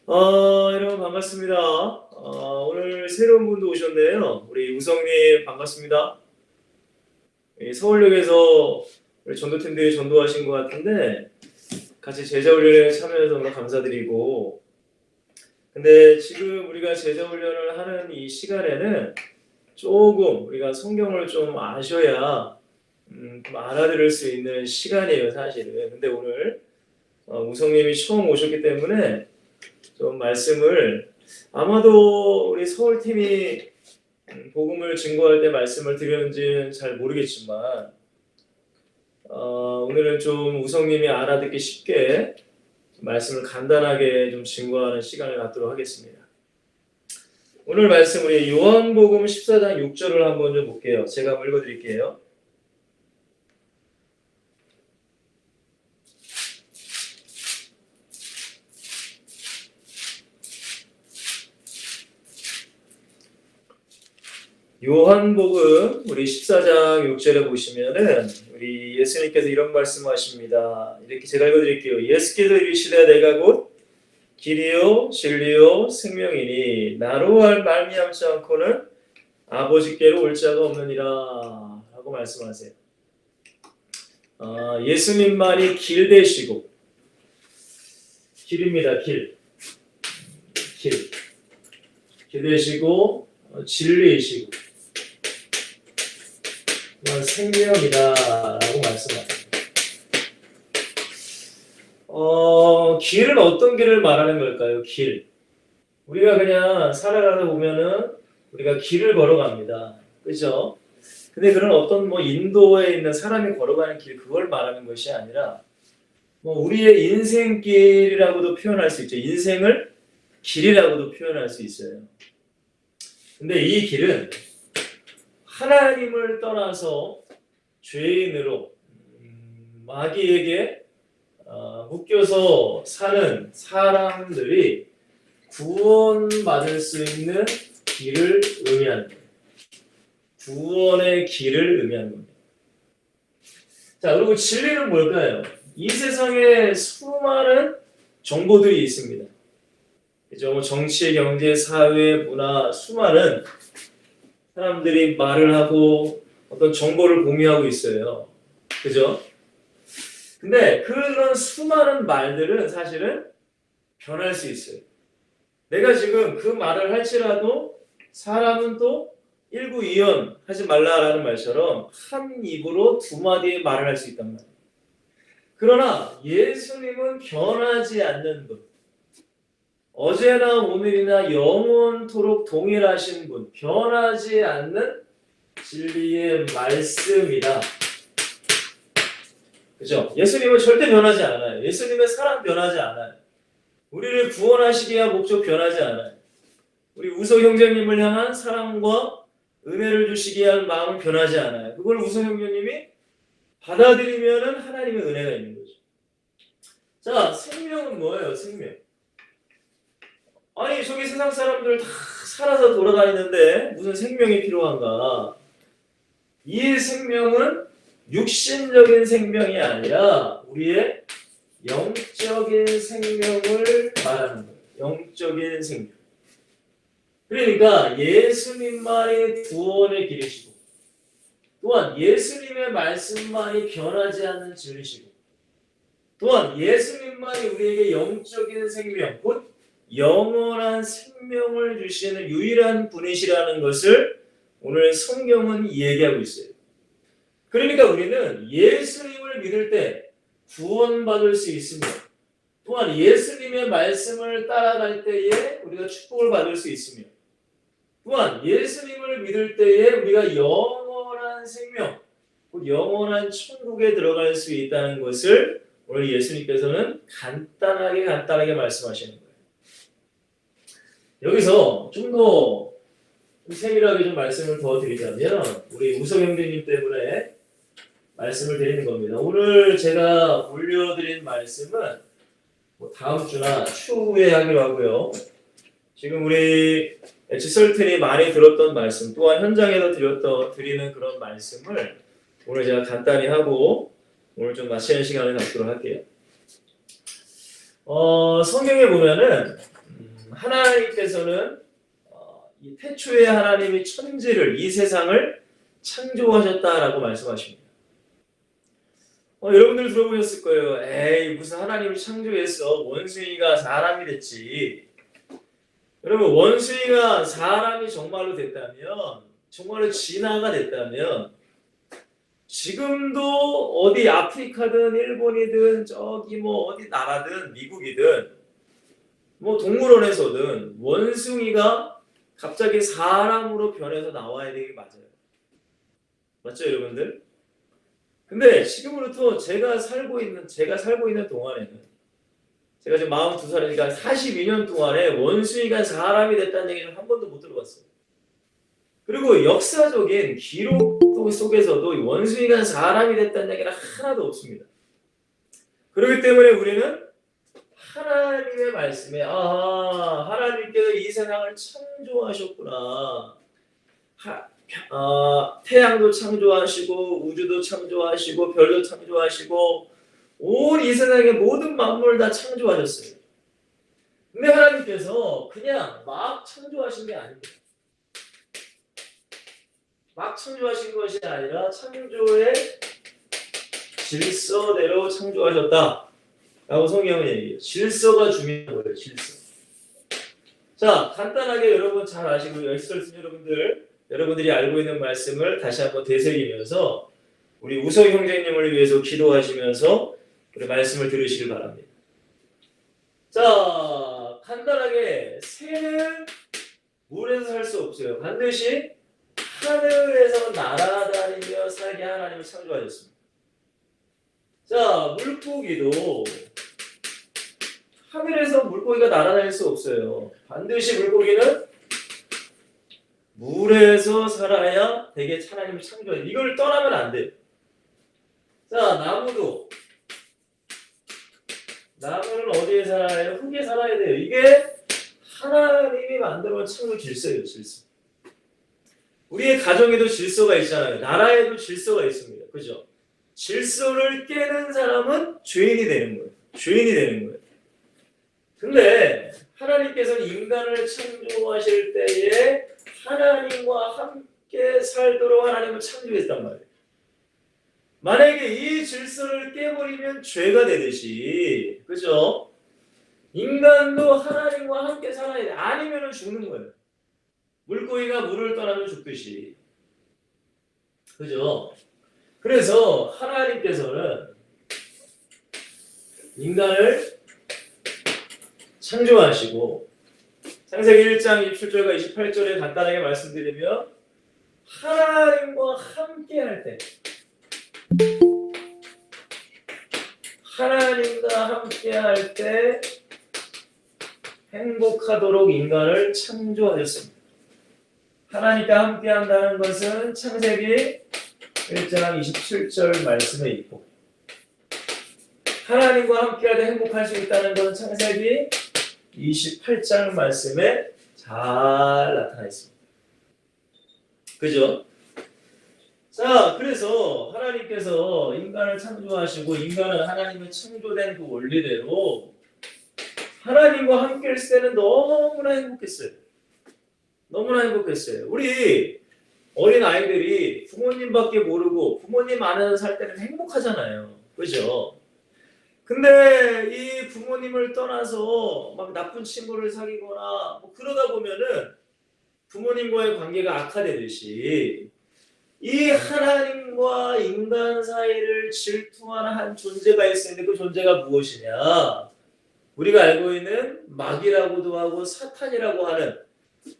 여러분 반갑습니다. 오늘 새로운 분도 오셨네요. 우리 우성님 반갑습니다. 서울역에서 우리 전도팀들이 전도하신 것 같은데 같이 제자훈련에 참여해서 너무 감사드리고, 근데 지금 우리가 제자훈련을 하는 이 시간에는 조금 우리가 성경을 좀 아셔야 좀 알아들을 수 있는 시간이에요, 사실은. 근데 오늘 우성님이 처음 오셨기 때문에 좀 말씀을, 아마도 우리 서울팀이 복음을 증거할 때 말씀을 드렸는지는 잘 모르겠지만 오늘은 좀 우성님이 알아듣기 쉽게 말씀을 간단하게 좀 증거하는 시간을 갖도록 하겠습니다. 오늘 말씀 우리 요한복음 14장 6절을 한번 좀 볼게요. 제가 한번 읽어드릴게요. 요한복음 우리 14장 6절에 보시면은 우리 예수님께서 이런 말씀하십니다. 이렇게 제가 읽어드릴게요. 예수께서 이르시되 내가 곧 길이요 진리요 생명이니 나로 말미암지 않고는 아버지께로 올 자가 없느니라 라고 말씀하세요. 예수님만이 길 되시고, 길입니다. 길 되시고 진리이시고 생명이다라고 말씀합니다. 길은 어떤 길을 말하는 걸까요? 길. 우리가 그냥 살아가다 보면은 우리가 길을 걸어갑니다. 그죠? 근데 그런 어떤 인도에 있는 사람이 걸어가는 길, 그걸 말하는 것이 아니라 우리의 인생길이라고도 표현할 수 있죠. 인생을 길이라고도 표현할 수 있어요. 근데 이 길은 하나님을 떠나서 죄인으로 마귀에게 묶여서 사는 사람들이 구원받을 수 있는 길을 의미하는 거예요. 구원의 길을 의미하는 겁니다. 자, 그리고 진리는 뭘까요? 이 세상에 수많은 정보들이 있습니다. 그죠? 정치, 경제, 사회, 문화, 수많은 사람들이 말을 하고 어떤 정보를 공유하고 있어요. 그죠? 근데 그런 수많은 말들은 사실은 변할 수 있어요. 내가 지금 그 말을 할지라도 사람은 또 일구이연 하지 말라라는 말처럼 한 입으로 두 마디의 말을 할 수 있단 말이에요. 그러나 예수님은 변하지 않는 분, 어제나 오늘이나 영원토록 동일하신 분, 변하지 않는 진리의 말씀이다. 그죠? 예수님은 절대 변하지 않아요. 예수님의 사랑 변하지 않아요. 우리를 구원하시기 위한 목적 변하지 않아요. 우리 우석 형제님을 향한 사랑과 은혜를 주시기 위한 마음은 변하지 않아요. 그걸 우석 형제님이 받아들이면은 하나님의 은혜가 있는 거죠. 자, 생명은 뭐예요? 생명. 아니, 저기 세상 사람들 다 살아서 돌아다니는데 무슨 생명이 필요한가? 이 생명은 육신적인 생명이 아니라 우리의 영적인 생명을 말하는 거예요. 영적인 생명. 그러니까 예수님만이 구원의 길이시고, 또한 예수님의 말씀만이 변하지 않는 진리시고, 또한 예수님만이 우리에게 영적인 생명, 곧 영원한 생명을 주시는 유일한 분이시라는 것을 오늘 성경은 얘기하고 있어요. 그러니까 우리는 예수님을 믿을 때 구원받을 수 있으며, 또한 예수님의 말씀을 따라갈 때에 우리가 축복을 받을 수 있으며, 또한 예수님을 믿을 때에 우리가 영원한 생명, 곧 영원한 천국에 들어갈 수 있다는 것을 오늘 예수님께서는 간단하게 말씀하시는 거예요. 여기서 좀 더 세밀하게 좀 말씀을 더 드리자면, 우리 우석 형제님 때문에 말씀을 드리는 겁니다. 오늘 제가 올려드린 말씀은 다음 주나 추후에 하기로 하고요. 지금 우리 지설팀이 많이 들었던 말씀, 또한 현장에서 드리는 그런 말씀을 오늘 제가 간단히 하고 오늘 좀 마치는 시간을 갖도록 할게요. 성경에 보면은 하나님께서는 이 태초에 하나님이 천지를 이 세상을 창조하셨다라고 말씀하십니다. 여러분들 들어보셨을 거예요. 에이 무슨 하나님이 창조했어. 원숭이가 사람이 됐지. 여러분 원숭이가 사람이 정말로 됐다면 정말로 진화가 됐다면 지금도 어디 아프리카든 일본이든 저기 뭐 어디 나라든 미국이든 뭐 동물원에서든 원숭이가 갑자기 사람으로 변해서 나와야 되는 게 맞아요. 맞죠 여러분들? 근데 지금으로부터 제가 살고 있는 동안에는 제가 지금 42살이니까 42년 동안에 원숭이가 사람이 됐다는 얘기는 한 번도 못 들어봤어요. 그리고 역사적인 기록 속에서도 원숭이가 사람이 됐다는 얘기는 하나도 없습니다. 그렇기 때문에 우리는 하나님의 말씀에 하나님께서 이 세상을 창조하셨구나. 태양도 창조하시고 우주도 창조하시고 별도 창조하시고 온 이 세상의 모든 만물을 다 창조하셨어요. 근데 하나님께서 그냥 막 창조하신 게 아닙니다. 막 창조하신 것이 아니라 창조의 질서대로 창조하셨다 라고 성경은 얘기해요. 질서가 중요한 거예요. 질서. 자, 간단하게 여러분 잘 아시고 열심히 여러분들이 알고 있는 말씀을 다시 한번 되새기면서 우리 우석 형제님을 위해서 기도하시면서 우리 말씀을 들으시길 바랍니다. 자, 간단하게 새는 물에서 살 수 없어요. 반드시 하늘에서 날아다니며 살게 하나님이 창조하셨습니다. 자, 물고기도 하늘에서 물고기가 날아다닐 수 없어요. 반드시 물고기는 물에서 살아야 되게 하나님이 창조해요. 이걸 떠나면 안 돼요. 자, 나무는 어디에 살아야 해요? 흙에 살아야 돼요. 이게 하나님이 만들어온 창조 질서예요. 질서. 우리의 가정에도 질서가 있잖아요. 나라에도 질서가 있습니다. 그죠? 질서를 깨는 사람은 죄인이 되는 거예요. 죄인이 되는 거예요. 근데 하나님께서는 인간을 창조하실 때에 하나님과 함께 살도록 하나님을 창조했단 말이에요. 만약에 이 질서를 깨버리면 죄가 되듯이, 그죠? 인간도 하나님과 함께 살아야 돼. 아니면 죽는 거예요. 물고기가 물을 떠나면 죽듯이. 그죠? 그래서 하나님께서는 인간을 창조하시고 창세기 1장 27절과 28절에 간단하게 말씀드리면 하나님과 함께 할 때 행복하도록 인간을 창조하셨습니다. 하나님과 함께 한다는 것은 창세기 1장 27절 말씀에 있고 하나님과 함께 할 때 행복할 수 있다는 것은 창세기 28장 말씀에 잘 나타나 있습니다. 그죠? 자, 그래서 하나님께서 인간을 창조하시고 인간은 하나님의 창조된 그 원리대로 하나님과 함께 있을 때는 너무나 행복했어요. 너무나 행복했어요. 우리 어린 아이들이 부모님밖에 모르고 부모님 안에서 살 때는 행복하잖아요. 그죠? 근데 이 부모님을 떠나서 막 나쁜 친구를 사귀거나 뭐 그러다 보면은 부모님과의 관계가 악화되듯이 이 하나님과 인간 사이를 질투하는 한 존재가 있었는데 그 존재가 무엇이냐? 우리가 알고 있는 마귀라고도 하고 사탄이라고 하는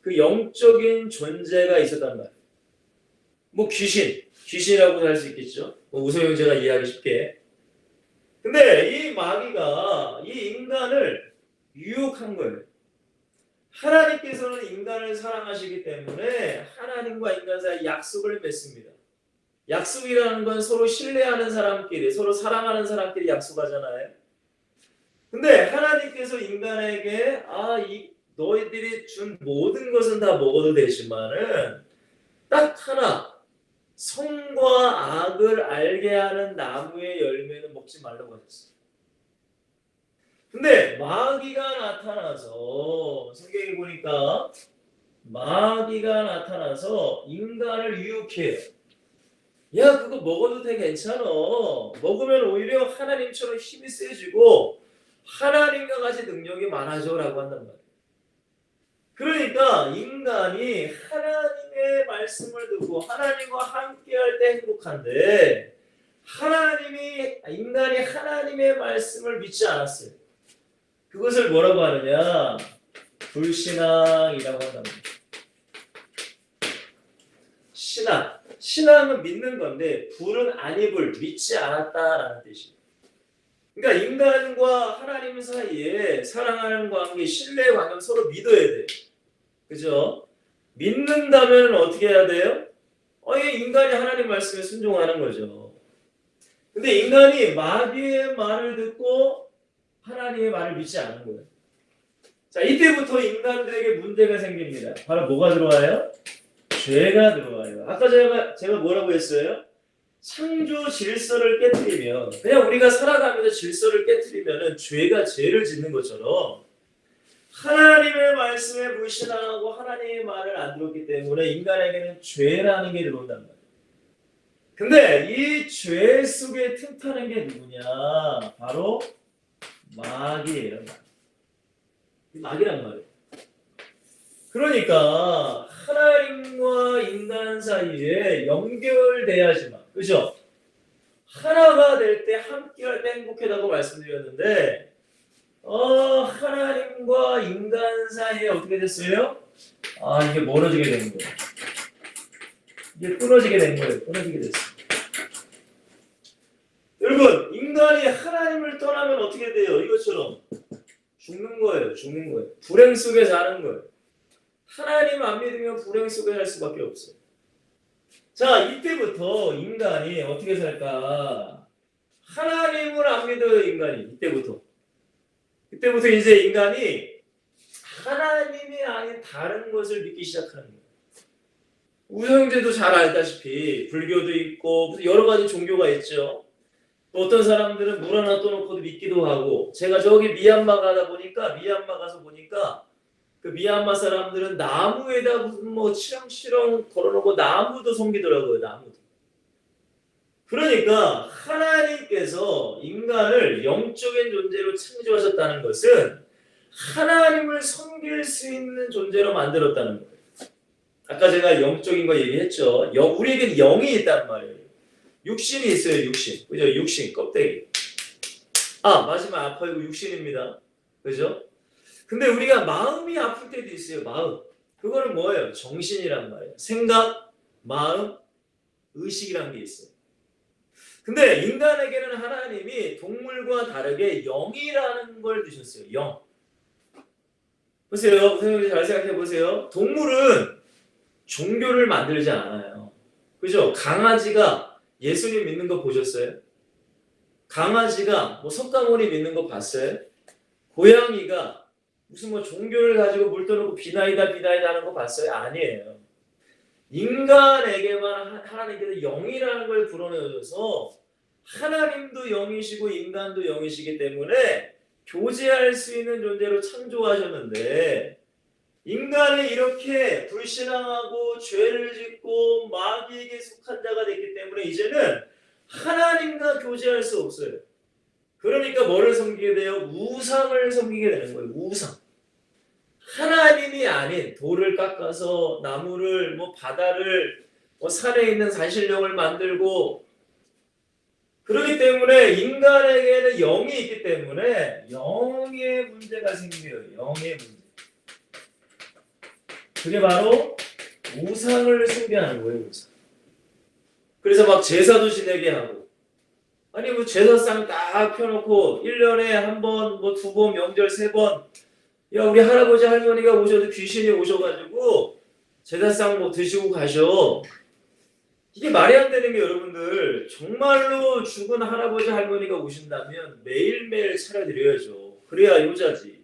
그 영적인 존재가 있었단 말이에요. 뭐 귀신이라고도 할 수 있겠죠. 뭐 우서 형제가 이해하기 쉽게. 근데 이 마귀가 이 인간을 유혹한 거예요. 하나님께서는 인간을 사랑하시기 때문에 하나님과 인간 사이 약속을 맺습니다. 약속이라는 건 서로 신뢰하는 사람끼리, 서로 사랑하는 사람끼리 약속하잖아요. 근데 하나님께서 인간에게 너희들이 준 모든 것은 다 먹어도 되지만은 딱 하나 선과 악을 알게 하는 나무의 열매는 먹지 말라고 하셨어요. 근데 마귀가 나타나서 성경에 보니까 마귀가 나타나서 인간을 유혹해요. 야, 그거 먹어도 돼, 괜찮아. 먹으면 오히려 하나님처럼 힘이 세지고 하나님과 같이 능력이 많아져라고 한단 말이에요. 그러니까 인간이 하나님의 말씀을 듣고 하나님과 함께할 때 행복한데 인간이 하나님의 말씀을 믿지 않았어요. 그것을 뭐라고 하느냐? 불신앙이라고 한답니다. 신앙은 믿는 건데 불은 아니불, 믿지 않았다라는 뜻이에요. 그러니까 인간과 하나님 사이에 사랑하는 관계, 신뢰의 관계는 서로 믿어야 돼요. 그죠? 믿는다면 어떻게 해야 돼요? 인간이 하나님 말씀에 순종하는 거죠. 근데 인간이 마귀의 말을 듣고 하나님의 말을 믿지 않는 거예요. 자, 이때부터 인간들에게 문제가 생깁니다. 바로 뭐가 들어와요? 죄가 들어와요. 아까 제가 뭐라고 했어요? 창조 질서를 깨트리면, 그냥 우리가 살아가면서 질서를 깨트리면은 죄가 죄를 짓는 것처럼 하나님의 말씀에 불신하고 하나님의 말을 안 들었기 때문에 인간에게는 죄라는 게 들어온단 말이에요. 근데 이 죄 속에 틈타는 게 누구냐? 바로 마귀예요. 마귀란 말이에요. 그러니까 하나님과 인간 사이에 연결돼야지만, 그죠? 하나가 될 때 함께할 때 행복하다고 말씀드렸는데 하나님과 인간 사이에 어떻게 됐어요? 이게 멀어지게 된 거예요. 이게 끊어지게 된 거예요. 끊어지게 됐어요. 여러분, 인간이 하나님을 떠나면 어떻게 돼요? 이것처럼 죽는 거예요. 죽는 거예요. 불행 속에 사는 거예요. 하나님 안 믿으면 불행 속에 살 수밖에 없어요. 자, 이때부터 인간이 어떻게 살까? 하나님을 안 믿어요, 인간이. 이때부터 이제 인간이 하나님이 아닌 다른 것을 믿기 시작하는 거예요. 우성형제도 잘 알다시피 불교도 있고 여러 가지 종교가 있죠. 또 어떤 사람들은 물 하나 떠놓고도 믿기도 하고, 제가 저기 미얀마 가서 보니까 그 미얀마 사람들은 나무에다 무슨 뭐 치렁치렁 걸어놓고 나무도 섬기더라고요. 나무도. 그러니까 하나님께서 인간을 영적인 존재로 창조하셨다는 것은 하나님을 섬길 수 있는 존재로 만들었다는 거예요. 아까 제가 영적인 거 얘기했죠. 우리에게는 영이 있단 말이에요. 육신이 있어요. 육신. 그죠? 육신, 껍데기. 마지막 아파요. 육신입니다. 그죠? 근데 우리가 마음이 아플 때도 있어요. 마음. 그거는 뭐예요? 정신이란 말이에요. 생각, 마음, 의식이란 게 있어요. 근데 인간에게는 하나님이 동물과 다르게 영이라는 걸 주셨어요. 영. 보세요. 선생님 잘 생각해 보세요. 동물은 종교를 만들지 않아요. 그죠? 강아지가 예수님 믿는 거 보셨어요? 강아지가 뭐 석가모니 믿는 거 봤어요? 고양이가 무슨 뭐 종교를 가지고 물 떠놓고 비나이다 하는 거 봤어요? 아니에요. 인간에게만 하나님께서 영이라는 걸 불어넣어줘서 하나님도 영이시고 인간도 영이시기 때문에 교제할 수 있는 존재로 창조하셨는데, 인간이 이렇게 불신앙하고 죄를 짓고 마귀에게 속한 자가 됐기 때문에 이제는 하나님과 교제할 수 없어요. 그러니까 뭐를 섬기게 돼요? 우상을 섬기게 되는 거예요. 우상. 하나님이 아닌 돌을 깎아서 나무를 바다를 산에 있는 산신령을 만들고, 그렇기 때문에 인간에게는 영이 있기 때문에 영의 문제가 생겨요. 영의 문제. 그게 바로 우상을 숭배하는 거예요. 우상. 그래서 막 제사도 지내게 하고, 제사상 딱 펴놓고 1년에 한 번, 2번, 명절 3번, 야, 우리 할아버지 할머니가 오셔도 귀신이 오셔가지고 제사상 드시고 가셔. 이게 말이 안 되는 게, 여러분들, 정말로 죽은 할아버지 할머니가 오신다면 매일매일 차려드려야죠. 그래야 효자지.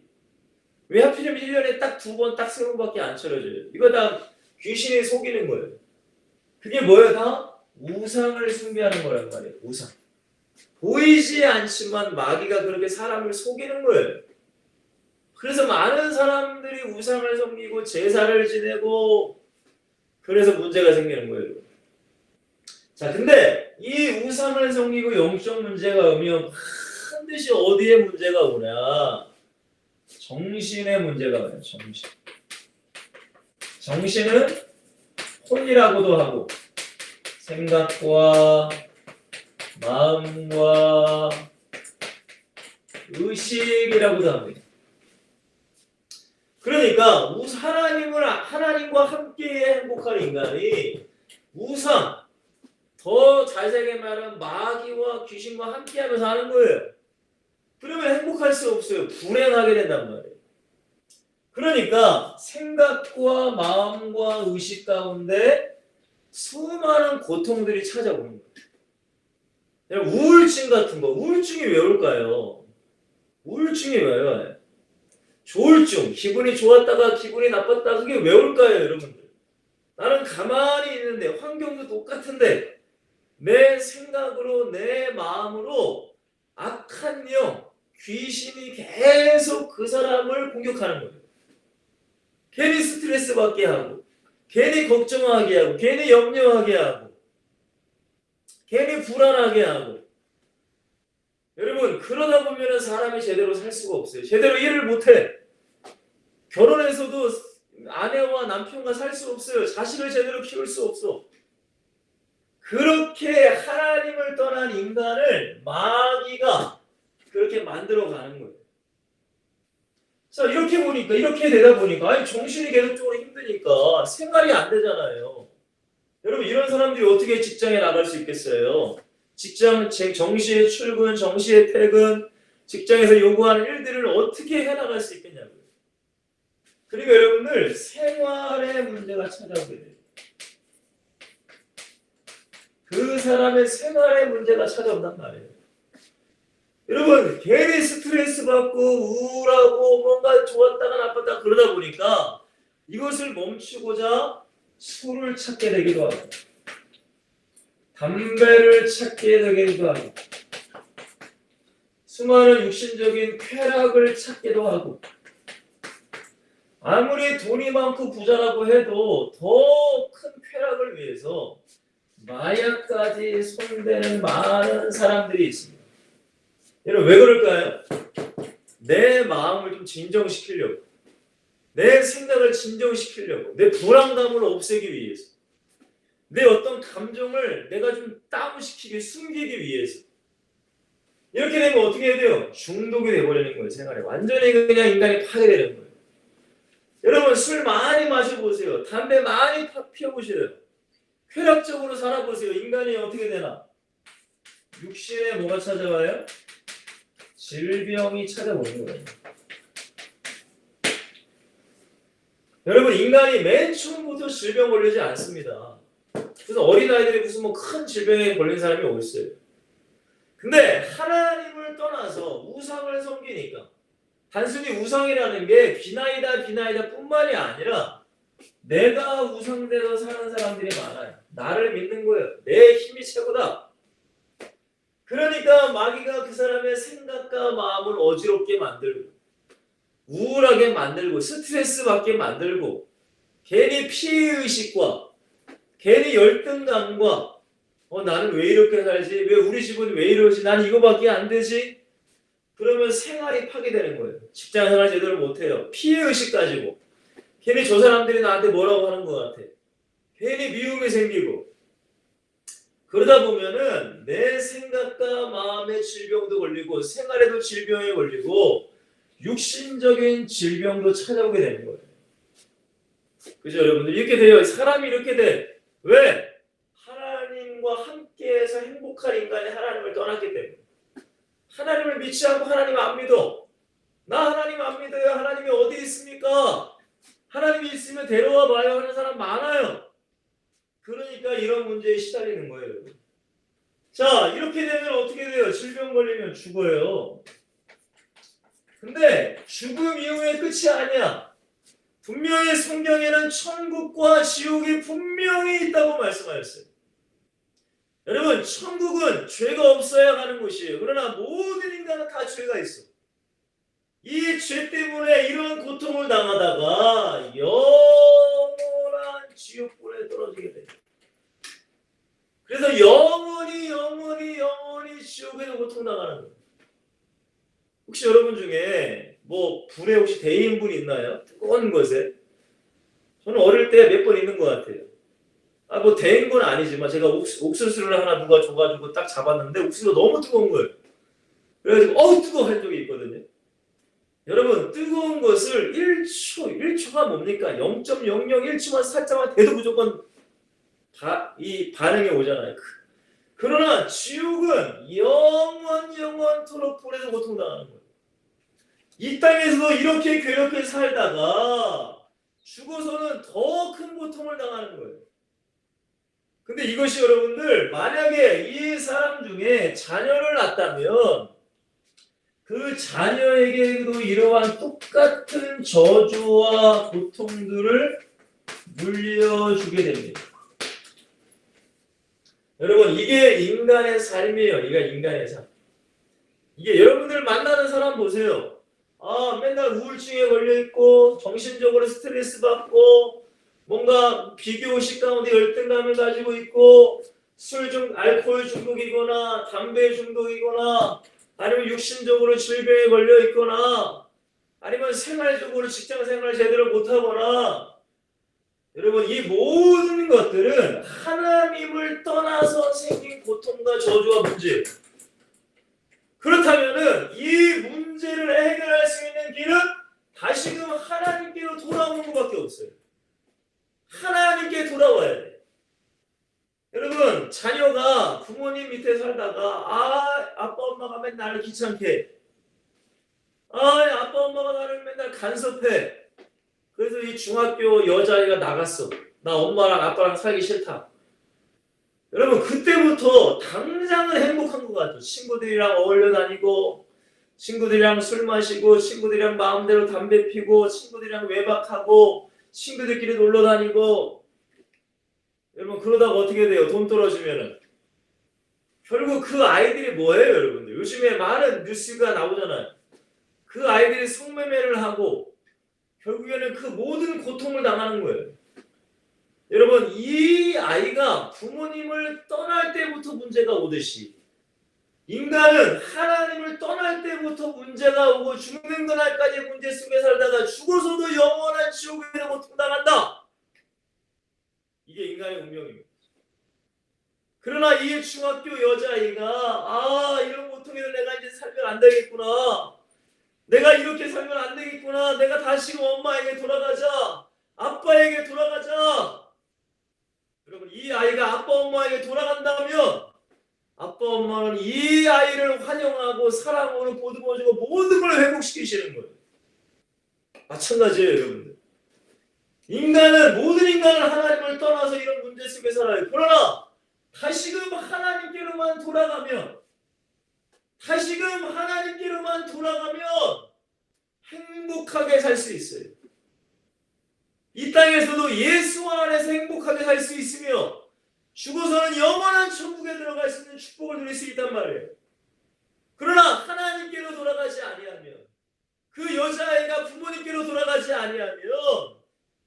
왜 하필이면 1년에 딱 2번, 딱 3번밖에 안 차려줘요? 이거 다 귀신이 속이는 거예요. 그게 뭐예요? 다 우상을 숭배하는 거란 말이에요. 우상. 보이지 않지만 마귀가 그렇게 사람을 속이는 거예요. 그래서 많은 사람들이 우상을 섬기고 제사를 지내고 그래서 문제가 생기는 거예요. 자, 근데 이 우상을 섬기고 영적 문제가 오면 반드시 어디에 문제가 오냐? 정신의 문제가 와요. 정신. 정신은 혼이라고도 하고 생각과 마음과 의식이라고도 합니다. 그러니까 하나님과 함께 행복한 인간이 우상, 더 자세하게 말하면 마귀와 귀신과 함께하면서 하는 거예요. 그러면 행복할 수 없어요. 불행하게 된단 말이에요. 그러니까 생각과 마음과 의식 가운데 수많은 고통들이 찾아오는 거예요. 우울증 같은 거, 우울증이 왜 올까요? 우울증이 왜 와요? 조울증, 기분이 좋았다가 기분이 나빴다, 그게 왜 올까요, 여러분들? 나는 가만히 있는데 환경도 똑같은데 내 생각으로 내 마음으로 악한 영, 귀신이 계속 그 사람을 공격하는 거예요. 괜히 스트레스 받게 하고 괜히 걱정하게 하고 괜히 염려하게 하고 괜히 불안하게 하고. 여러분, 그러다 보면 사람이 제대로 살 수가 없어요. 제대로 일을 못해. 결혼해서도 아내와 남편과 살 수 없어요. 자식을 제대로 키울 수 없어. 그렇게 하나님을 떠난 인간을 마귀가 그렇게 만들어가는 거예요. 자, 이렇게 되다 보니까 아니 정신이 계속적으로 힘드니까 생활이 안 되잖아요. 여러분, 이런 사람들이 어떻게 직장에 나갈 수 있겠어요? 정시에 출근, 정시에 퇴근, 직장에서 요구하는 일들을 어떻게 해나갈 수 있겠냐고요. 그리고 여러분들 생활에 문제가 찾아오게 돼요. 그 사람의 생활에 문제가 찾아온단 말이에요. 여러분, 괜히 스트레스 받고 우울하고 뭔가 좋았다가 나빴다가 그러다 보니까 이것을 멈추고자 술을 찾게 되기도 하고 담배를 찾게 되기도 하고 수많은 육신적인 쾌락을 찾기도 하고 아무리 돈이 많고 부자라고 해도 더 큰 쾌락을 위해서 마약까지 손대는 많은 사람들이 있습니다. 여러분, 왜 그럴까요? 내 마음을 좀 진정시키려고, 내 생각을 진정시키려고, 내 불안감을 없애기 위해서, 내 어떤 감정을 내가 좀 다운시키기, 숨기기 위해서. 이렇게 되면 어떻게 해야 돼요? 중독이 돼버리는 거예요. 생활에 완전히 그냥 인간이 파괴되는 거예요. 여러분, 술 많이 마셔보세요. 담배 많이 피워보세요. 쾌락적으로 살아보세요. 인간이 어떻게 되나? 육신에 뭐가 찾아와요? 질병이 찾아오는 거예요. 여러분, 인간이 맨 처음부터 질병 걸리지 않습니다. 그래서 어린아이들이 무슨 뭐 큰 질병에 걸린 사람이 어디 있어요? 근데 하나님을 떠나서 우상을 섬기니까 단순히 우상이라는 게 비나이다 뿐만이 아니라 내가 우상대로 사는 사람들이 많아요. 나를 믿는 거예요. 내 힘이 최고다. 그러니까 마귀가 그 사람의 생각과 마음을 어지럽게 만들고 우울하게 만들고 스트레스 받게 만들고 괜히 피해의식과 괜히 열등감과 나는 왜 이렇게 살지? 왜 우리 집은 왜 이러지? 난 이거밖에 안 되지? 그러면 생활이 파괴되는 거예요. 직장생활 제대로 못해요. 피해의식 가지고 괜히 저 사람들이 나한테 뭐라고 하는 것 같아. 괜히 미움이 생기고 그러다 보면은 내 생각과 마음의 질병도 걸리고 생활에도 질병이 걸리고 육신적인 질병도 찾아오게 되는 거예요. 그죠, 여러분들? 이렇게 돼요. 사람이 이렇게 돼. 왜? 하나님과 함께해서 행복한 인간이 하나님을 떠났기 때문에. 하나님을 믿지 않고 하나님 안 믿어. 나 하나님 안 믿어요. 하나님이 어디 있습니까? 하나님이 있으면 데려와 봐요 하는 사람 많아요. 그러니까 이런 문제에 시달리는 거예요. 자, 이렇게 되면 어떻게 돼요? 질병 걸리면 죽어요. 근데 죽음 이후에 끝이 아니야. 분명히 성경에는 천국과 지옥이 분명히 있다고 말씀하셨어요. 여러분, 천국은 죄가 없어야 가는 곳이에요. 그러나 모든 인간은 다 죄가 있어. 이 죄 때문에 이런 고통을 당하다가 영원한 지옥불에 떨어지게 돼요. 그래서 영원히 지옥에서 고통당하는 거예요. 혹시 여러분 중에 뭐 불에 혹시 데인 분 있나요? 뜨거운 것에? 저는 어릴 때 몇 번 있는 것 같아요. 뭐 데인 건 아니지만 제가 옥수수를 하나 누가 줘가지고 딱 잡았는데 옥수수가 너무 뜨거운 거예요. 그래가지고 뜨거워 한 적이 있거든요. 여러분, 뜨거운 것을 1초가 뭡니까? 0.001초만 살짝만 돼도 무조건 이 반응이 오잖아요. 그러나 지옥은 영원토록 불에서 고통당하는 거예요. 이 땅에서도 이렇게 괴롭게 살다가 죽어서는 더 큰 고통을 당하는 거예요. 근데 이것이 여러분들, 만약에 이 사람 중에 자녀를 낳았다면 그 자녀에게도 이러한 똑같은 저주와 고통들을 물려주게 됩니다. 여러분, 이게 인간의 삶이에요. 이게 인간의 삶. 이게 여러분들 만나는 사람 보세요. 맨날 우울증에 걸려있고 정신적으로 스트레스 받고 뭔가 비교의식 가운데 열등감을 가지고 있고 알코올 중독이거나 담배 중독이거나 아니면 육신적으로 질병에 걸려있거나 아니면 생활적으로 직장생활 제대로 못하거나 여러분, 이 모든 것들은 하나님을 떠나서 생긴 고통과 저주와 문제예요. 그렇다면은 이 문제를 해결할 수 있는 길은 다시금 하나님께로 돌아오는 것밖에 없어요. 하나님께 돌아와야 돼. 여러분, 자녀가 부모님 밑에 살다가 아빠 엄마가 맨날 나를 귀찮게 해. 아빠 엄마가 나를 맨날 간섭해. 그래서 이 중학교 여자아이가 나갔어. 나 엄마랑 아빠랑 살기 싫다. 여러분, 그때부터 당장은 행복한 것 같아요. 친구들이랑 어울려 다니고 친구들이랑 술 마시고 친구들이랑 마음대로 담배 피고 친구들이랑 외박하고 친구들끼리 놀러 다니고 여러분, 그러다가 어떻게 돼요? 돈 떨어지면은 결국 그 아이들이 뭐예요? 여러분들, 요즘에 많은 뉴스가 나오잖아요. 그 아이들이 성매매를 하고 결국에는 그 모든 고통을 당하는 거예요. 여러분, 이 아이가 부모님을 떠날 때부터 문제가 오듯이 인간은 하나님을 떠날 때부터 문제가 오고 죽는 그날까지 문제 속에 살다가 죽어서도 영원한 지옥에서 고통당한다. 이게 인간의 운명입니다. 그러나 이 중학교 여자아이가 이런 고통에서 내가 이제 살면 안 되겠구나. 내가 이렇게 살면 안 되겠구나. 내가 다시금 엄마에게 돌아가자. 아빠에게 돌아가자. 여러분, 이 아이가 아빠 엄마에게 돌아간다면 아빠 엄마는 이 아이를 환영하고 사랑으로 보듬어주고 모든 걸 회복시키시는 거예요. 마찬가지예요, 여러분들. 모든 인간은 하나님을 떠나서 이런 문제 속에 살아요. 그러나 다시금 하나님께로만 돌아가면 행복하게 살 수 있어요. 이 땅에서도 예수 안에서 행복하게 살 수 있으며 죽어서는 영원한 천국에 들어갈 수 있는 축복을 누릴 수 있단 말이에요. 그러나 하나님께로 돌아가지 아니하면, 그 여자아이가 부모님께로 돌아가지 아니하면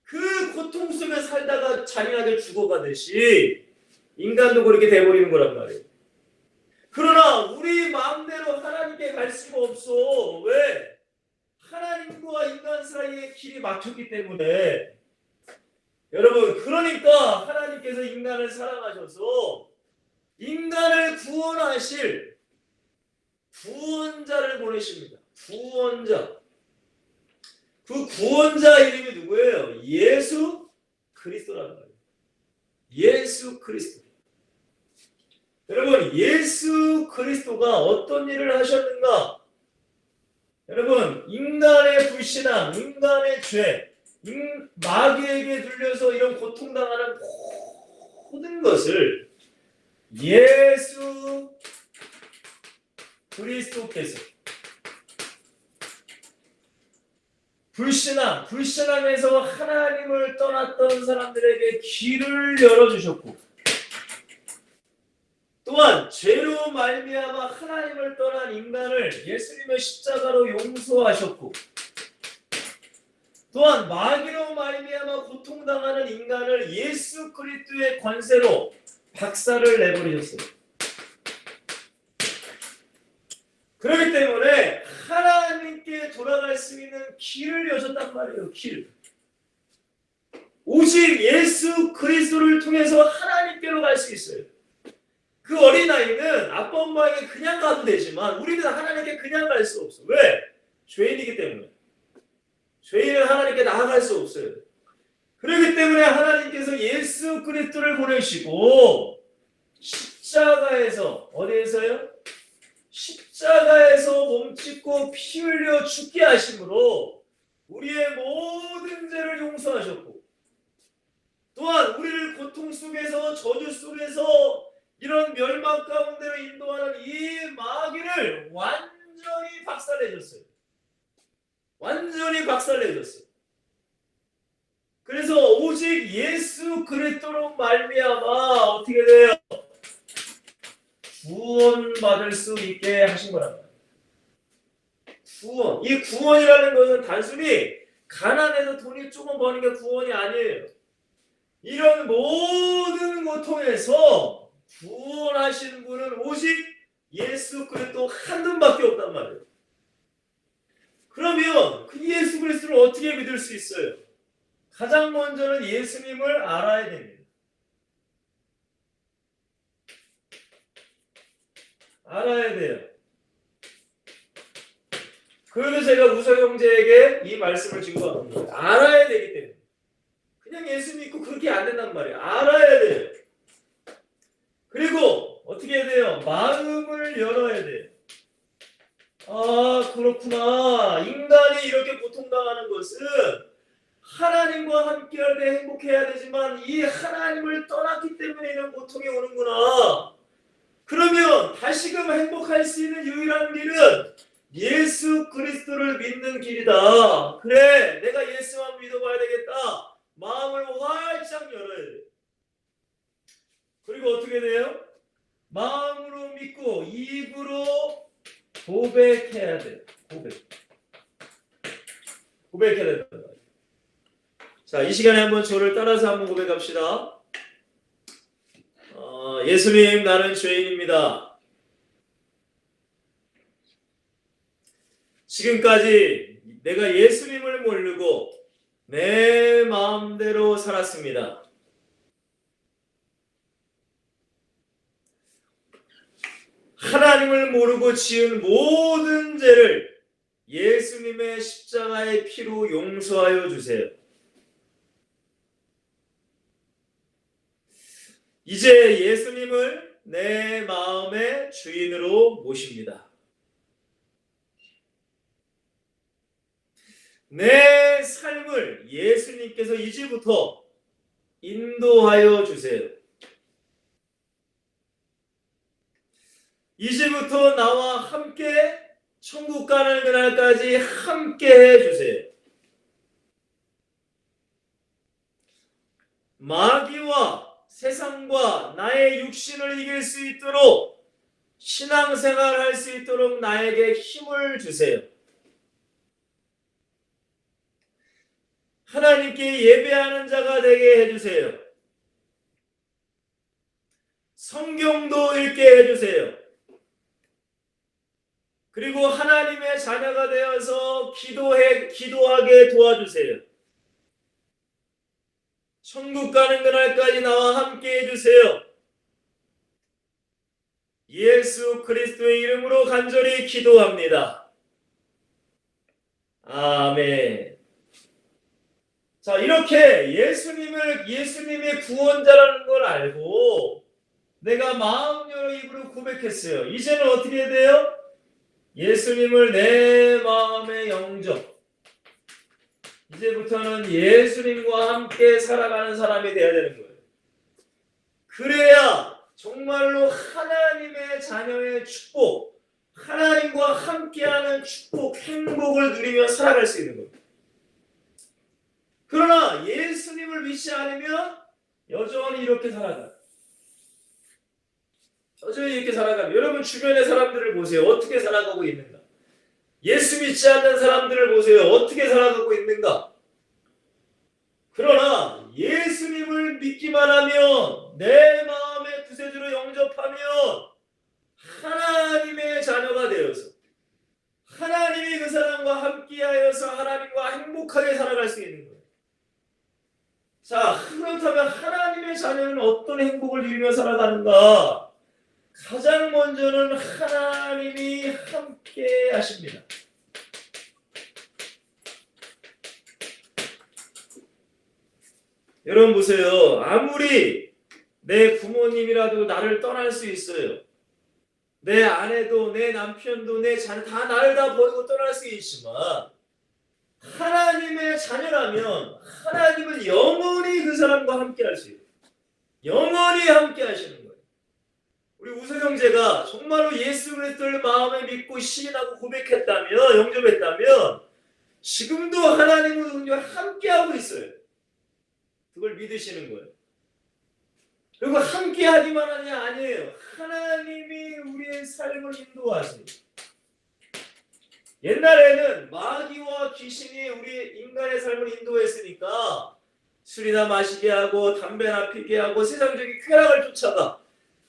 그 고통 속에 살다가 잔인하게 죽어가듯이 인간도 그렇게 돼버리는 거란 말이에요. 그러나 우리 마음대로 하나님께 갈 수가 없어. 왜? 하나님과 인간 사이에 길이 막혔기 때문에. 여러분, 그러니까 하나님께서 인간을 사랑하셔서 인간을 구원하실 구원자를 보내십니다. 구원자. 그 구원자 이름이 누구예요? 예수 그리스도라는 거예요. 예수 그리스도. 여러분, 예수 그리스도가 어떤 일을 하셨는가? 여러분, 인간의 불신앙, 인간의 죄, 마귀에게 눌려서 이런 고통당하는 모든 것을 예수 그리스도께서 불신앙에서 하나님을 떠났던 사람들에게 길을 열어주셨고, 또한 죄로 말미암아 하나님을 떠난 인간을 예수님의 십자가로 용서하셨고, 또한 마귀로 말미암아 고통당하는 인간을 예수 그리스도의 권세로 박살을 내버리셨어요. 그렇기 때문에 하나님께 돌아갈 수 있는 길을 여셨단 말이에요. 길. 오직 예수 그리스도를 통해서 하나님께로 갈 수 있어요. 그 어린아이는 아빠 엄마에게 그냥 가도 되지만 우리는 하나님께 그냥 갈 수 없어. 왜? 죄인이기 때문에. 죄인은 하나님께 나아갈 수 없어요. 그렇기 때문에 하나님께서 예수 그리스도를 보내시고 십자가에서, 어디에서요? 십자가에서 몸짓고 피 흘려 죽게 하심으로 우리의 모든 죄를 용서하셨고, 또한 우리를 고통 속에서, 저주 속에서 이런 멸망 가운데로 인도하는 이 마귀를 완전히 박살내줬어요. 완전히 박살내줬어요. 그래서 오직 예수 그리스도로 말미암아 어떻게 돼요? 구원받을 수 있게 하신 거랍니다. 구원. 이 구원이라는 것은 단순히 가난해서 돈이 조금 버는 게 구원이 아니에요. 이런 모든 고통에서 구원하신 분은 오직 예수 그리스도 한 분밖에 없단 말이에요. 그러면 그 예수 그리스도를 어떻게 믿을 수 있어요? 가장 먼저는 예수님을 알아야 됩니다. 알아야 돼요. 그래서 제가 우서 형제에게 이 말씀을 증거하는 거예요. 알아야 되기 때문에. 그냥 예수 믿고 그렇게 안 된단 말이에요. 알아야 돼요. 그리고 어떻게 해야 돼요? 마음을 열어야 돼요. 아, 그렇구나. 인간이 이렇게 고통당하는 것은 하나님과 함께할 때 행복해야 되지만 이 하나님을 떠났기 때문에 이런 고통이 오는구나. 그러면 다시금 행복할 수 있는 유일한 길은 예수 그리스도를 믿는 길이다. 그래, 내가 예수만 믿어봐야 되겠다. 마음을 활짝 열어야 돼. 그리고 어떻게 돼요? 마음으로 믿고 입으로 고백해야 돼. 고백해야 된다. 자, 이 시간에 한번 저를 따라서 한번 고백합시다. 예수님, 나는 죄인입니다. 지금까지 내가 예수님을 모르고 내 마음대로 살았습니다. 하나님을 모르고 지은 모든 죄를 예수님의 십자가의 피로 용서하여 주세요. 이제 예수님을 내 마음의 주인으로 모십니다. 내 삶을 예수님께서 이제부터 인도하여 주세요. 이제부터 나와 함께 천국 가는 그날까지 함께 해주세요. 마귀와 세상과 나의 육신을 이길 수 있도록 신앙생활 할 수 있도록 나에게 힘을 주세요. 하나님께 예배하는 자가 되게 해주세요. 성경도 읽게 해주세요. 그리고 하나님의 자녀가 되어서 기도하게 도와주세요. 천국 가는 그날까지 나와 함께 해주세요. 예수 그리스도의 이름으로 간절히 기도합니다. 아멘. 자, 이렇게 예수님의 구원자라는 걸 알고 내가 마음 열어 입으로 고백했어요. 이제는 어떻게 해야 돼요? 예수님을 내 마음의 영접. 이제부터는 예수님과 함께 살아가는 사람이 되어야 되는 거예요. 그래야 정말로 하나님의 자녀의 축복, 하나님과 함께하는 축복, 행복을 누리며 살아갈 수 있는 거예요. 그러나 예수님을 믿지 않으면 여전히 이렇게 살아가요. 여전히 이렇게 살아가면 여러분 주변의 사람들을 보세요. 어떻게 살아가고 있는가? 예수 믿지 않는 사람들을 보세요. 어떻게 살아가고 있는가? 그러나 예수님을 믿기만 하면 내 마음의 구세주로 영접하면 하나님의 자녀가 되어서 하나님이 그 사람과 함께하여서 하나님과 행복하게 살아갈 수 있는 거예요. 자, 그렇다면 하나님의 자녀는 어떤 행복을 누리며 살아가는가? 가장 먼저는 하나님이 함께 하십니다. 여러분 보세요. 아무리 내 부모님이라도 나를 떠날 수 있어요. 내 아내도 내 남편도 내 자녀 다 나를 다 버리고 떠날 수 있지만 하나님의 자녀라면 하나님은 영원히 그 사람과 함께 할 수 있어요. 영원히 함께 하시는 거예요. 우리 우서 형제가 정말로 예수 그리스도를 마음에 믿고 시인하고 고백했다면 영접했다면 지금도 하나님은 우리와 함께 하고 있어요. 그걸 믿으시는 거예요. 그리고 함께 하기만 하냐 아니에요. 하나님이 우리의 삶을 인도하세요. 옛날에는 마귀와 귀신이 우리 인간의 삶을 인도했으니까 술이나 마시게 하고 담배나 피게 하고 세상적인 쾌락을 쫓아가.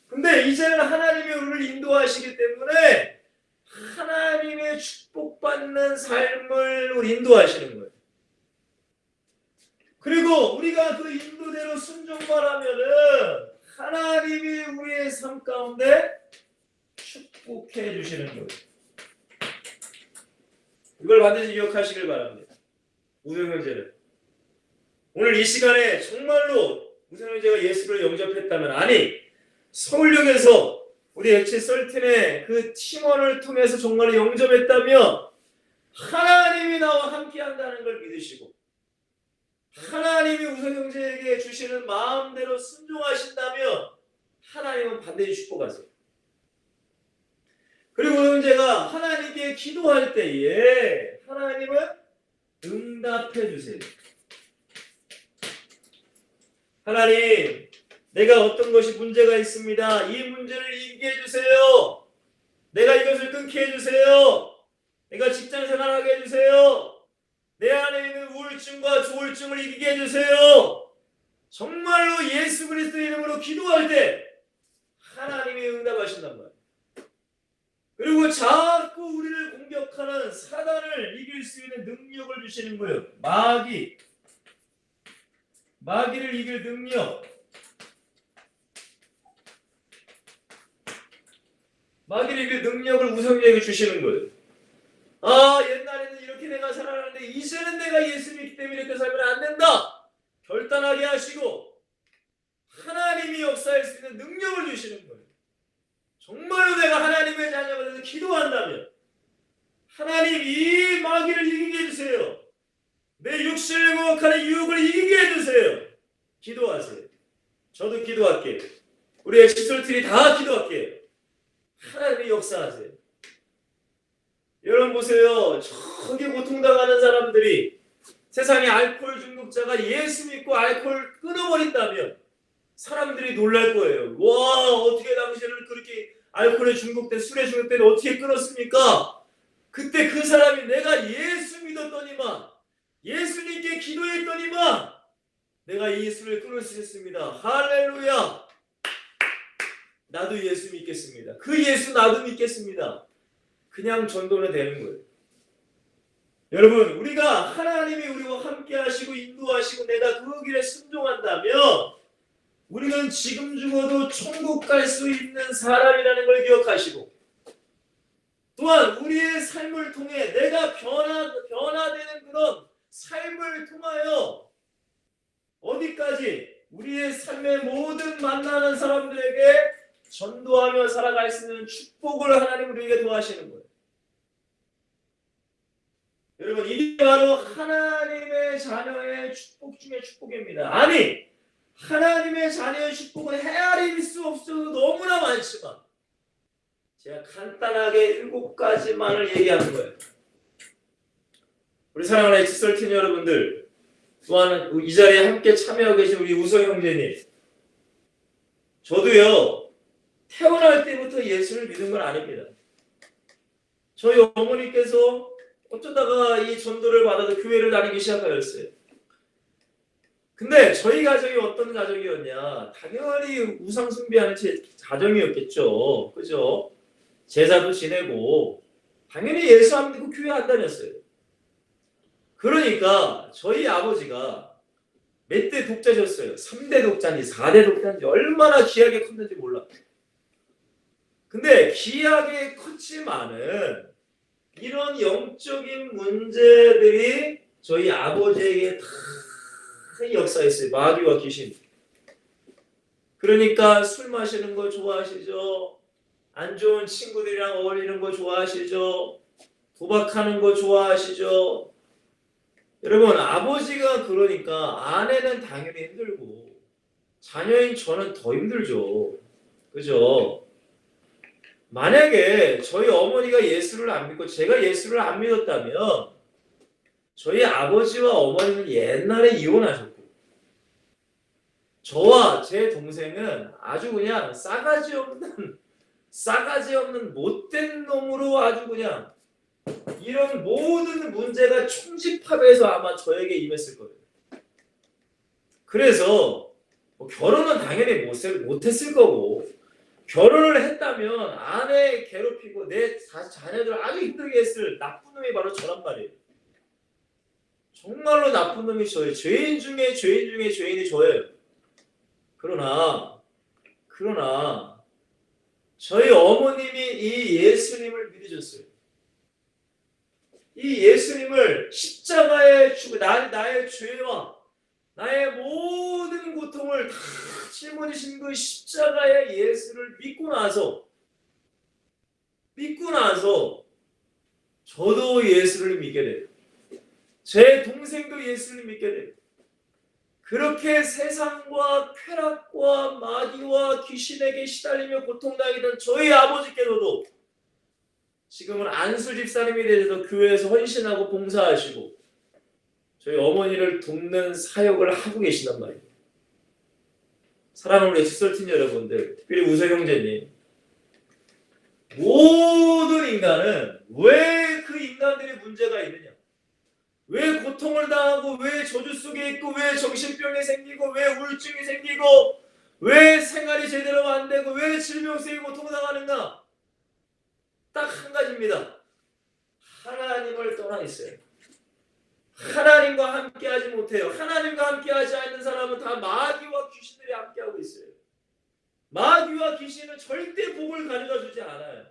근데 이제는 하나님이 우리를 인도하시기 때문에 하나님의 축복받는 삶을 우리 인도하시는 거예요. 그리고 우리가 그 인도대로 순종만 하면은 하나님이 우리의 삶 가운데 축복해 주시는 거예요. 이걸 반드시 기억하시길 바랍니다. 우선 형제는 오늘 이 시간에 정말로 우선 형제가 예수를 영접했다면 아니 서울역에서 우리 엑치 썰틴의 그 팀원을 통해서 정말 영접했다면 하나님이 나와 함께 한다는 걸 믿으시고 하나님이 우선 형제에게 주시는 마음대로 순종하신다면 하나님은 반드시 축복하세요. 그리고 우선 형제가 하나님께 기도할 때에 하나님은 응답해 주세요. 하나님, 내가 어떤 것이 문제가 있습니다. 이 문제를 이기게 해주세요. 내가 이것을 끊게 해주세요. 내가 직장 생활하게 해주세요. 내 안에 있는 우울증과 조울증을 이기게 해주세요. 정말로 예수 그리스도의 이름으로 기도할 때 하나님이 응답하신단 말이에요. 그리고 자꾸 우리를 공격하는 사단을 이길 수 있는 능력을 주시는 거예요. 마귀를 이길 능력. 마귀를 이길 능력을 우성에게 주시는 거예요. 옛날에는 이렇게 내가 살아가는데 이제는 내가 예수 믿기 때문에 이렇게 살면 안 된다. 결단하게 하시고 하나님이 역사할 수 있는 능력을 주시는 거예요. 정말로 내가 하나님의 자녀가 돼서 기도한다면 하나님 이 마귀를 이기게 해주세요. 내 육신을 공격하는 유혹을 이기게 해주세요. 기도하세요. 저도 기도할게요. 우리 엑시솔팀이 다 기도할게요. 하나님이 역사하세요. 여러분 보세요. 저기 고통당하는 사람들이 세상에 알코올 중독자가 예수 믿고 알코올 끊어버린다면 사람들이 놀랄 거예요. 와, 어떻게 당신을 그렇게 알코올에 중독된 술에 중독된 어떻게 끊었습니까? 그때 그 사람이 내가 예수 믿었더니만 예수님께 기도했더니만 내가 예수를 끊을 수 있습니다. 할렐루야. 나도 예수 믿겠습니다. 그 예수 나도 믿겠습니다. 그냥 전도는 되는 거예요. 여러분, 우리가 하나님이 우리와 함께 하시고 인도하시고 내가 그 길에 순종한다면 우리는 지금 죽어도 천국 갈 수 있는 사람이라는 걸 기억하시고 또한 우리의 삶을 통해 내가 변화되는 그런 삶을 통하여 어디까지 우리의 삶의 모든 만나는 사람들에게 전도하며 살아갈 수 있는 축복을 하나님 우리에게 도와주시는 거예요. 여러분, 이게 바로 하나님의 자녀의 축복 중에 축복입니다. 아니, 하나님의 자녀의 축복은 헤아릴 수 없어도 너무나 많지만 제가 간단하게 7가지만을 얘기하는 거예요. 우리 사랑하는 엑시설틴 여러분들, 또한 이 자리에 함께 참여하고 계신 우리 우성 형제님, 저도요 태어날 때부터 예수를 믿은 건 아닙니다. 저희 어머니께서 어쩌다가 이 전도를 받아서 교회를 다니기 시작하였어요. 근데 저희 가정이 어떤 가정이었냐? 당연히 우상 숭배하는 가정이었겠죠. 그죠? 제사도 지내고 당연히 예수 안 믿고 교회 안 다녔어요. 그러니까 저희 아버지가 몇 대 독자셨어요. 3대 독자인지 4대 독자인지 얼마나 귀하게 컸는지 몰라. 근데 귀하게 컸지만은 이런 영적인 문제들이 저희 아버지에게 다 역사했어요. 마귀와 귀신. 그러니까 술 마시는 거 좋아하시죠? 안 좋은 친구들이랑 어울리는 거 좋아하시죠? 도박하는 거 좋아하시죠? 여러분, 아버지가 그러니까 아내는 당연히 힘들고 자녀인 저는 더 힘들죠. 그죠? 만약에 저희 어머니가 예수를 안 믿고 제가 예수를 안 믿었다면 저희 아버지와 어머니는 옛날에 이혼하셨고 저와 제 동생은 아주 그냥 싸가지 없는 못된 놈으로 아주 그냥 이런 모든 문제가 총집합해서 아마 저에게 임했을 거예요. 그래서 뭐 결혼은 당연히 못했을 거고 결혼을 했다면 아내 괴롭히고 내 자녀들 아주 힘들게 했을 나쁜 놈이 바로 저란 말이에요. 정말로 나쁜 놈이 저예요. 죄인 중에 죄인이 저예요. 그러나 저희 어머님이 이 예수님을 믿으셨어요. 이 예수님을 십자가에 주고 나의 죄와 나의 모든 고통을 다 짊어지신 그 십자가의 예수를 믿고 나서 저도 예수를 믿게 돼요. 제 동생도 예수를 믿게 돼요. 그렇게 세상과 쾌락과 마귀와 귀신에게 시달리며 고통당하던 저희 아버지께서도 지금은 안수 집사님이 되셔서 교회에서 헌신하고 봉사하시고 저희 어머니를 돕는 사역을 하고 계신단 말이에요. 사랑하는 우리 엑스설틴 여러분들, 특별히 우서 형제님, 모든 인간은 왜 그 인간들의 문제가 있느냐? 왜 고통을 당하고 왜 저주 속에 있고 왜 정신병이 생기고 왜 우울증이 생기고 왜 생활이 제대로 안 되고 왜 질병 속에 고통당하는가? 딱 한 가지입니다. 하나님을 떠나 있어요. 하나님과 함께하지 못해요. 하나님과 함께하지 않는 사람은 다 마귀와 귀신들이 함께하고 있어요. 마귀와 귀신은 절대 복을 가져다 주지 않아요.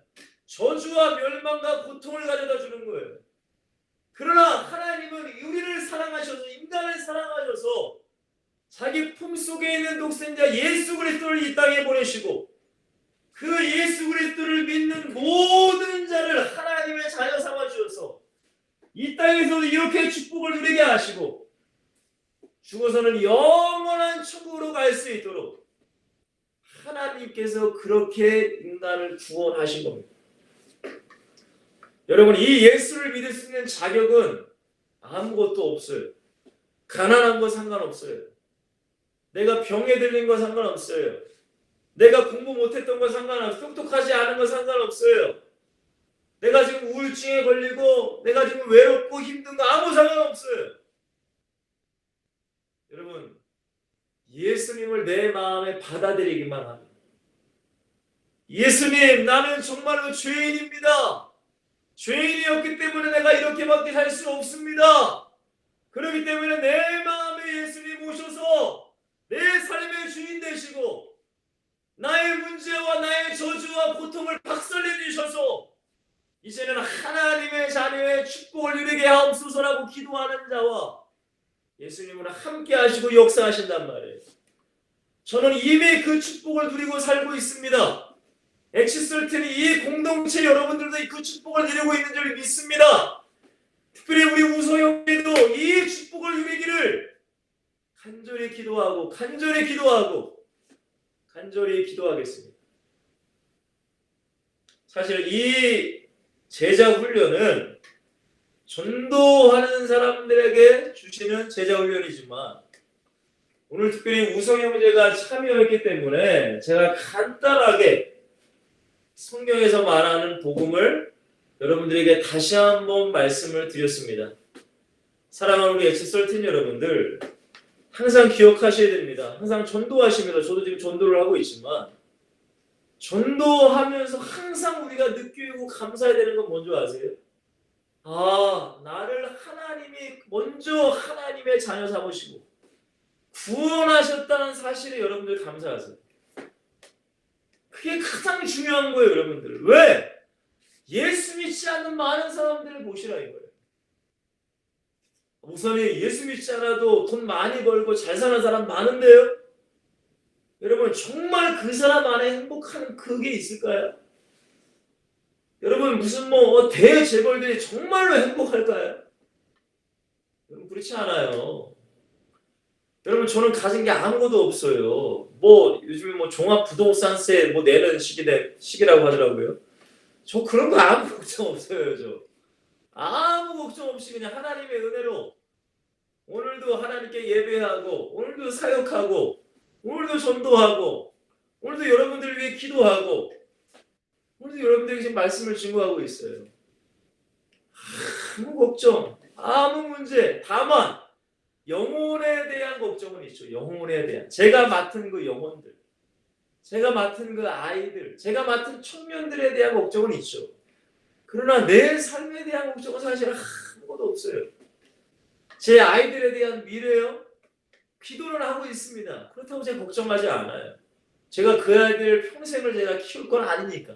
저주와 멸망과 고통을 가져다 주는 거예요. 그러나 하나님은 우리를 사랑하셔서 인간을 사랑하셔서 자기 품속에 있는 독생자 예수 그리스도를 이 땅에 보내시고 그 예수 그리스도를 믿는 모든 자를 하나님의 자녀 삼아 주셔서 이 땅에서도 이렇게 축복을 누리게 하시고 죽어서는 영원한 천국으로 갈 수 있도록 하나님께서 그렇게 인간을 구원하신 겁니다. 여러분, 이 예수를 믿을 수 있는 자격은 아무것도 없어요. 가난한 거 상관없어요. 내가 병에 들린 거 상관없어요. 내가 공부 못했던 거 상관없어요. 똑똑하지 않은 거 상관없어요. 내가 지금 우울증에 걸리고 내가 지금 외롭고 힘든 거 아무 상관없어요. 여러분, 예수님을 내 마음에 받아들이기만 합니다. 예수님, 나는 정말로 죄인입니다. 죄인이었기 때문에 내가 이렇게밖에 살 수 없습니다. 그렇기 때문에 내 마음에 예수님 오셔서 내 삶의 주인 되시고 나의 문제와 나의 저주와 고통을 박살내 주셔서 이제는 하나님의 자녀의 축복을 누리게 하옵소서라고 기도하는 자와 예수님은 함께 하시고 역사하신단 말이에요. 저는 이미 그 축복을 누리고 살고 있습니다. 엑시설틴이 이 공동체 여러분들도 그 축복을 누리고 있는 줄 믿습니다. 특별히 우리 우서 형제도 이 축복을 누리기를 간절히 기도하겠습니다. 사실 이 제자 훈련은 전도하는 사람들에게 주시는 제자 훈련이지만 오늘 특별히 우성 형제가 참여했기 때문에 제가 간단하게 성경에서 말하는 복음을 여러분들에게 다시 한번 말씀을 드렸습니다. 사랑하는 우리 엑스설틴 여러분들, 항상 기억하셔야 됩니다. 항상 전도하십니다. 저도 지금 전도를 하고 있지만 전도하면서 항상 우리가 느끼고 감사해야 되는 건 뭔지 아세요? 나를 하나님이 먼저 하나님의 자녀 삼으시고 구원하셨다는 사실에 여러분들 감사하세요. 그게 가장 중요한 거예요, 여러분들. 왜? 예수 믿지 않는 많은 사람들을 보시라 이거예요. 목사님, 예수 믿지 않아도 돈 많이 벌고 잘 사는 사람 많은데요? 여러분, 정말 그 사람 안에 행복한 그게 있을까요? 여러분, 무슨 대재벌들이 정말로 행복할까요? 여러분, 그렇지 않아요. 여러분, 저는 가진 게 아무것도 없어요. 요즘에 종합부동산세 내는 시기라고 하더라고요. 저 그런 거 아무 걱정 없어요, 저. 아무 걱정 없이 그냥 하나님의 은혜로 오늘도 하나님께 예배하고, 오늘도 사역하고, 오늘도 전도하고, 오늘도 여러분들을 위해 기도하고, 오늘도 여러분들에게 지금 말씀을 증거하고 있어요. 아무 걱정, 아무 문제. 다만 영혼에 대한 걱정은 있죠. 영혼에 대한. 제가 맡은 그 영혼들, 제가 맡은 그 아이들, 제가 맡은 청년들에 대한 걱정은 있죠. 그러나 내 삶에 대한 걱정은 사실 아무것도 없어요. 제 아이들에 대한 미래요? 기도를 하고 있습니다. 그렇다고 제가 걱정하지 않아요. 제가 그 아이들 평생을 제가 키울 건 아니니까.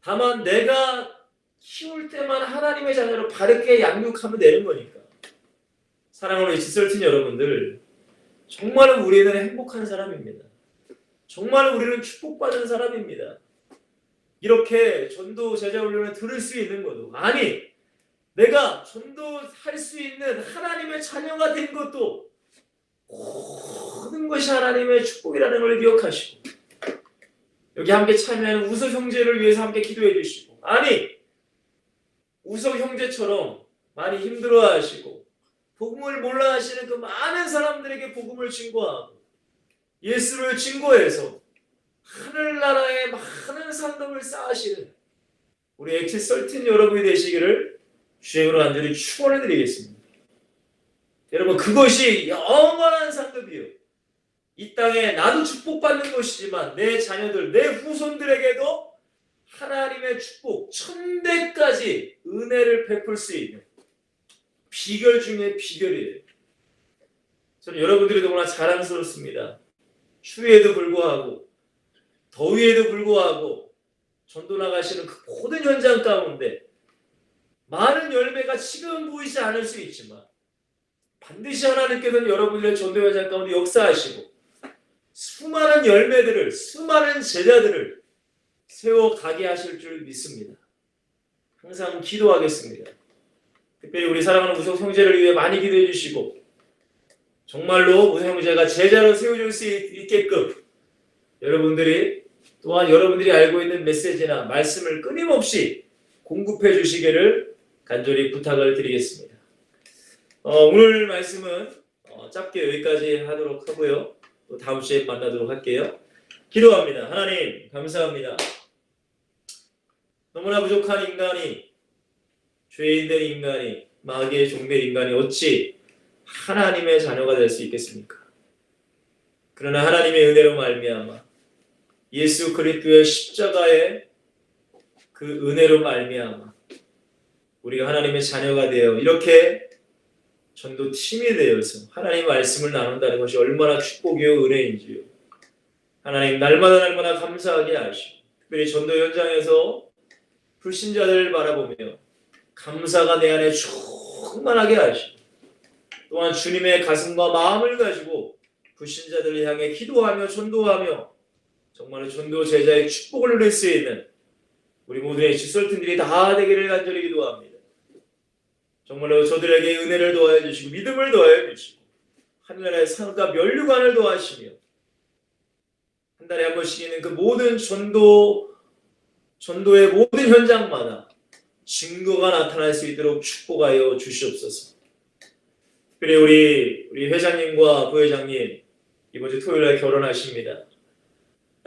다만 내가 키울 때만 하나님의 자녀로 바르게 양육하면 되는 거니까. 사랑하는 엑스설틴 여러분들, 정말 우리는 행복한 사람입니다. 정말 우리는 축복받은 사람입니다. 이렇게 전도 제자 훈련을 들을 수 있는 것도, 아니 내가 전도할 수 있는 하나님의 자녀가 된 것도 모든 것이 하나님의 축복이라는 걸 기억하시고, 여기 함께 참여하는 우석 형제를 위해서 함께 기도해 주시고, 아니 우석 형제처럼 많이 힘들어하시고 복음을 몰라 하시는 그 많은 사람들에게 복음을 증거하고 예수를 증거해서 하늘나라에 많은 상급을 쌓으시는 우리 엑스설틴 여러분이 되시기를 주님으로 간절히 축원해 드리겠습니다. 여러분, 그것이 영원한 상급이요, 이 땅에 나도 축복받는 것이지만 내 자녀들, 내 후손들에게도 하나님의 축복, 천대까지 은혜를 베풀 수 있는 비결 중에 비결이에요. 저는 여러분들이 너무나 자랑스럽습니다. 추위에도 불구하고 더위에도 불구하고 전도 나가시는 그 모든 현장 가운데 많은 열매가 지금 보이지 않을 수 있지만 반드시 하나님께서는 여러분들의 전도 현장 가운데 역사하시고 수많은 열매들을, 수많은 제자들을 세워가게 하실 줄 믿습니다. 항상 기도하겠습니다. 특별히 우리 사랑하는 우석 형제를 위해 많이 기도해 주시고, 정말로 우석 형제가 제자로 세워줄 수 있게끔 여러분들이 또한 여러분들이 알고 있는 메시지나 말씀을 끊임없이 공급해 주시기를 간절히 부탁을 드리겠습니다. 오늘 말씀은 짧게 여기까지 하도록 하고요. 또 다음 주에 만나도록 할게요. 기도합니다. 하나님, 감사합니다. 너무나 부족한 인간이, 죄인된 인간이, 마귀의 종된 인간이 어찌 하나님의 자녀가 될 수 있겠습니까? 그러나 하나님의 은혜로 말미암아 예수 그리스도의 십자가의 그 은혜로 말미암아 우리가 하나님의 자녀가 되어 이렇게 전도팀이 되어서 하나님의 말씀을 나눈다는 것이 얼마나 축복이요 은혜인지요. 하나님, 날마다 감사하게 하시고, 특별히 전도 현장에서 불신자들을 바라보며 감사가 내 안에 충만하게 하시고, 또한 주님의 가슴과 마음을 가지고 불신자들을 향해 기도하며 전도하며 정말로 전도 제자의 축복을 누릴 수 있는 우리 모두의 엑스설틴들이 다 되기를 간절히 기도합니다. 정말로 저들에게 은혜를 더하여 주시고 믿음을 더하여 주시고 하늘나라의 상과 면류관을 더하시며 한 달에 한 번씩 있는 그 모든 전도의 모든 현장마다 증거가 나타날 수 있도록 축복하여 주시옵소서. 특별히 우리 회장님과 부회장님 이번 주 토요일에 결혼하십니다.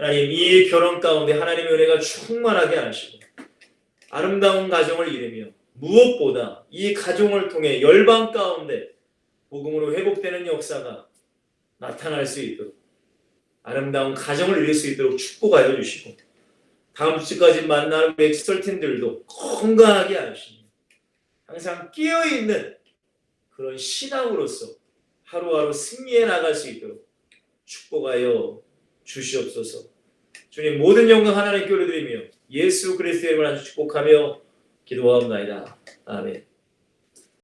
하나님 이 결혼 가운데 하나님의 은혜가 충만하게 하시고 아름다운 가정을 이루며 무엇보다 이 가정을 통해 열방 가운데 복음으로 회복되는 역사가 나타날 수 있도록 아름다운 가정을 이룰 수 있도록 축복하여 주시고 다음 주까지 만날 우리 엑설틴들도 건강하게 하시며 항상 깨어있는 그런 신앙으로서 하루하루 승리해 나갈 수 있도록 축복하여 주시옵소서. 주님 모든 영광 하나님께 올려드리며 예수 그리스도의 이름으로 아주 축복하며 기도하옵나이다. 아멘.